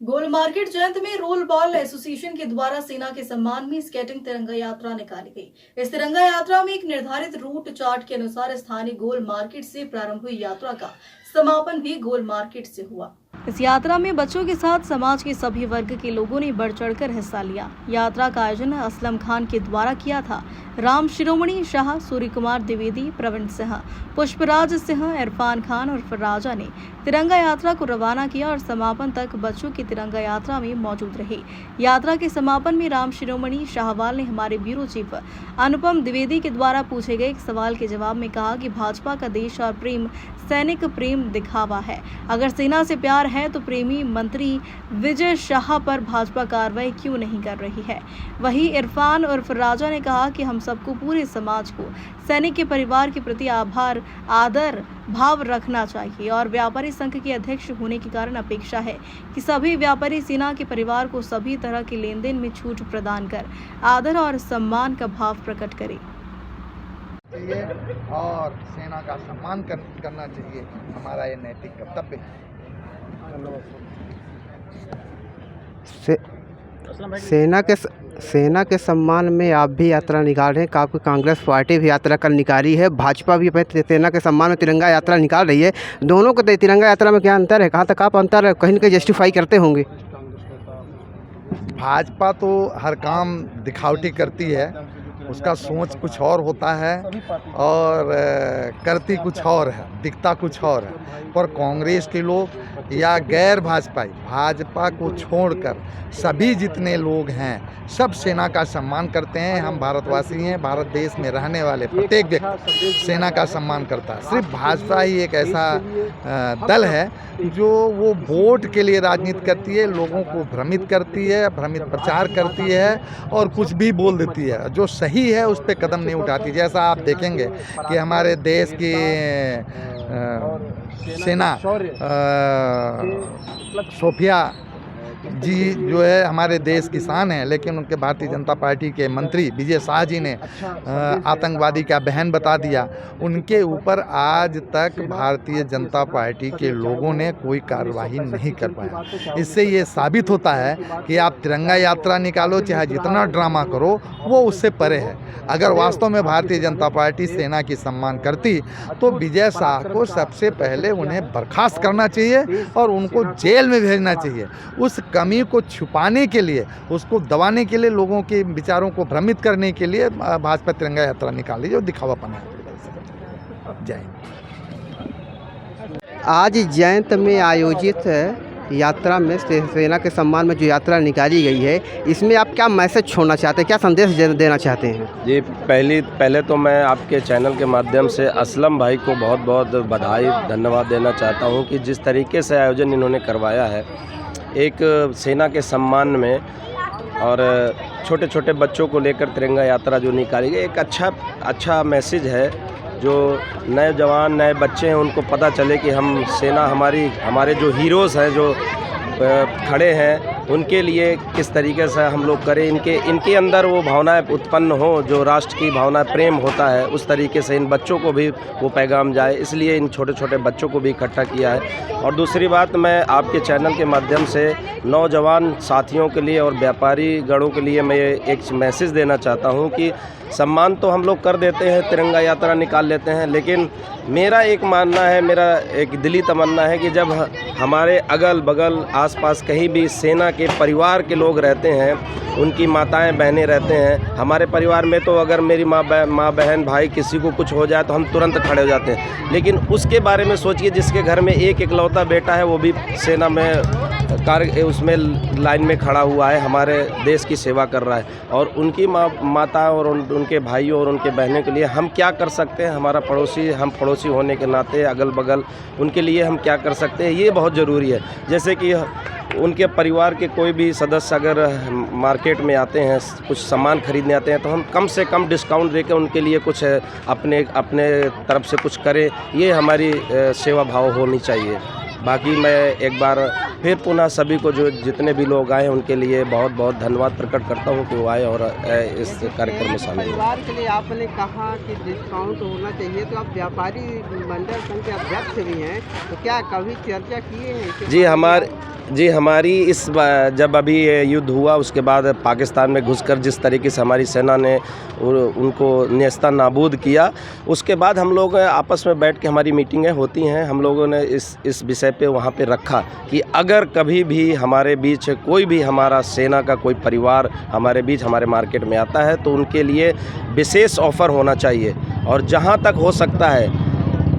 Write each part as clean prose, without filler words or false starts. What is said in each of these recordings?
गोल market Jayant में role ball association के द्वारा सेना के सम्मान में स्केटिंग तिरंगा यात्रा निकाली गई। इस तिरंगा यात्रा में एक निर्धारित रूट चार्ट के अनुसार स्थानीय गोल मार्केट से प्रारंभ हुई यात्रा का समापन भी गोल मार्केट से हुआ। इस यात्रा में बच्चों के साथ समाज के सभी वर्ग के लोगों ने बढ़ चढ़कर हिस्सा लिया। यात्रा का आयोजन असलम खान के द्वारा किया था। राम शिरोमणि शाह, सूर्य कुमार द्विवेदी, प्रवीण सिंह, पुष्पराज सिंह, इरफान खान और राजा ने तिरंगा यात्रा को रवाना किया और समापन तक बच्चों की तिरंगा यात्रा में मौजूद रहे। यात्रा के समापन में राम शिरोमणि शाहवाल ने हमारे ब्यूरो चीफ अनुपम द्विवेदी के द्वारा पूछे गए एक सवाल के जवाब में कहा कि भाजपा का देश और प्रेम सैनिक प्रेम दिखावा है। अगर सेना से प्यार है तो प्रेमी मंत्री विजय शाह पर भाजपा कार्रवाई क्यों नहीं कर रही है। वहीं इरफान उर्फ राजा ने कहा कि हम सबको पूरे समाज को सैनिक के परिवार के प्रति आदर भाव रखना चाहिए और व्यापारी संघ के अध्यक्ष होने के कारण अपेक्षा है कि सभी व्यापारी सेना के परिवार को सभी तरह के लेन देन में छूट प्रदान कर आदर और सम्मान का भाव प्रकट करें और सेना का सम्मान करना चाहिए। हमारा ये नैतिक कर्तव्य है। सेना के सम्मान में आप भी यात्रा निकाल रहे हैं। काफ़ी कांग्रेस पार्टी भी यात्रा कल निकाली है, भाजपा भी अपने सेना के सम्मान में तिरंगा यात्रा निकाल रही है। दोनों को तिरंगा यात्रा में क्या अंतर है, कहाँ तक आप अंतर है कहीं न कहीं जस्टिफाई करते होंगे? भाजपा तो हर काम दिखावटी करती है, उसका सोच कुछ और होता है और करती कुछ और है, दिखता कुछ और है। पर कांग्रेस के लोग या गैर भाजपाई भाजपा को छोड़कर सभी जितने लोग हैं सब सेना का सम्मान करते हैं। हम भारतवासी हैं, भारत देश में रहने वाले प्रत्येक व्यक्ति सेना का सम्मान करता है। सिर्फ भाजपा ही एक ऐसा दल है जो वो वोट के लिए राजनीति करती है, लोगों को भ्रमित करती है, भ्रमित प्रचार करती है और कुछ भी बोल देती है। जो सही है उस पर कदम नहीं उठाती। जैसा आप देखेंगे कि हमारे देश की सेना सोफिया जी जो है हमारे देश की शान है, लेकिन उनके भारतीय जनता पार्टी के मंत्री विजय शाह जी ने आतंकवादी का बहन बता दिया। उनके ऊपर आज तक भारतीय जनता पार्टी के लोगों ने कोई कार्रवाई नहीं कर पाया। इससे ये साबित होता है कि आप तिरंगा यात्रा निकालो, चाहे जितना ड्रामा करो, वो उससे परे है। अगर वास्तव में भारतीय जनता पार्टी सेना की सम्मान करती तो विजय शाह को सबसे पहले उन्हें बर्खास्त करना चाहिए और उनको जेल में भेजना चाहिए। उस कमी को छुपाने के लिए, उसको दबाने के लिए, लोगों के विचारों को भ्रमित करने के लिए भाजपा तिरंगा यात्रा निकाली जो दिखावापन है। जय हिंद। आज जयंत में आयोजित यात्रा में सेना के सम्मान में जो यात्रा निकाली गई है, इसमें आप क्या मैसेज छोड़ना चाहते हैं, क्या संदेश देना चाहते हैं? जी, पहले तो मैं आपके चैनल के माध्यम से असलम भाई को बहुत बहुत बधाई धन्यवाद देना चाहता हूं कि जिस तरीके से आयोजन इन्होंने करवाया है एक सेना के सम्मान में और छोटे छोटे बच्चों को लेकर तिरंगा यात्रा जो निकाली गई, एक अच्छा मैसेज है। जो नए जवान नए बच्चे हैं उनको पता चले कि हम सेना हमारे जो हीरोज़ हैं जो खड़े हैं उनके लिए किस तरीके से हम लोग करें, इनके अंदर वो भावनाएं उत्पन्न हो जो राष्ट्र की भावना प्रेम होता है, उस तरीके से इन बच्चों को भी वो पैगाम जाए, इसलिए इन छोटे छोटे बच्चों को भी इकट्ठा किया है। और दूसरी बात, मैं आपके चैनल के माध्यम से नौजवान साथियों के लिए और व्यापारी गणों के लिए मैं एक मैसेज देना चाहता हूँ कि सम्मान तो हम लोग कर देते हैं, तिरंगा यात्रा निकाल लेते हैं, लेकिन मेरा एक मानना है, मेरा एक दिली तमन्ना है कि जब हमारे अगल बगल आसपास कहीं भी सेना के परिवार के लोग रहते हैं, उनकी माताएं बहनें रहते हैं, हमारे परिवार में तो अगर मेरी माँ बहन भाई किसी को कुछ हो जाए तो हम तुरंत खड़े हो जाते हैं, लेकिन उसके बारे में सोचिए जिसके घर में एक इकलौता बेटा है, वो भी सेना में उसमें लाइन में खड़ा हुआ है, हमारे देश की सेवा कर रहा है, और उनकी माता और उनके भाइयों और उनके बहनों के लिए हम क्या कर सकते हैं, हमारा हम पड़ोसी होने के नाते अगल बगल उनके लिए हम क्या कर सकते हैं, ये बहुत ज़रूरी है। जैसे कि उनके परिवार के कोई भी सदस्य अगर मार्केट में आते हैं, कुछ सामान खरीदने आते हैं, तो हम कम से कम डिस्काउंट देकर उनके लिए कुछ अपने तरफ से कुछ करें, ये हमारी सेवा भाव होनी चाहिए। बाकी मैं एक बार फिर पुनः सभी को जो जितने भी लोग आए उनके लिए बहुत बहुत धन्यवाद प्रकट करता हूँ कि वो आए और इस कार्यक्रम में शामिल हुए। परिवार के लिए आपने कहा कि डिस्काउंट होना चाहिए, तो आप व्यापारी मंडल संघ के अध्यक्ष भी हैं, तो क्या कभी चर्चा किए हैं? जी हमारी जब अभी ये युद्ध हुआ उसके बाद पाकिस्तान में घुसकर जिस तरीके से हमारी सेना ने उनको नेस्ता नाबूद किया, उसके बाद हम लोग आपस में बैठ के हमारी मीटिंगें होती हैं। हम लोगों ने इस विषय पे वहाँ पे रखा कि अगर कभी भी हमारे बीच कोई भी हमारा सेना का कोई परिवार हमारे बीच हमारे मार्केट में आता है तो उनके लिए विशेष ऑफ़र होना चाहिए, और जहाँ तक हो सकता है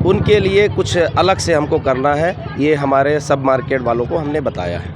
उनके लिए कुछ अलग से हमको करना है। ये हमारे सब मार्केट वालों को हमने बताया है।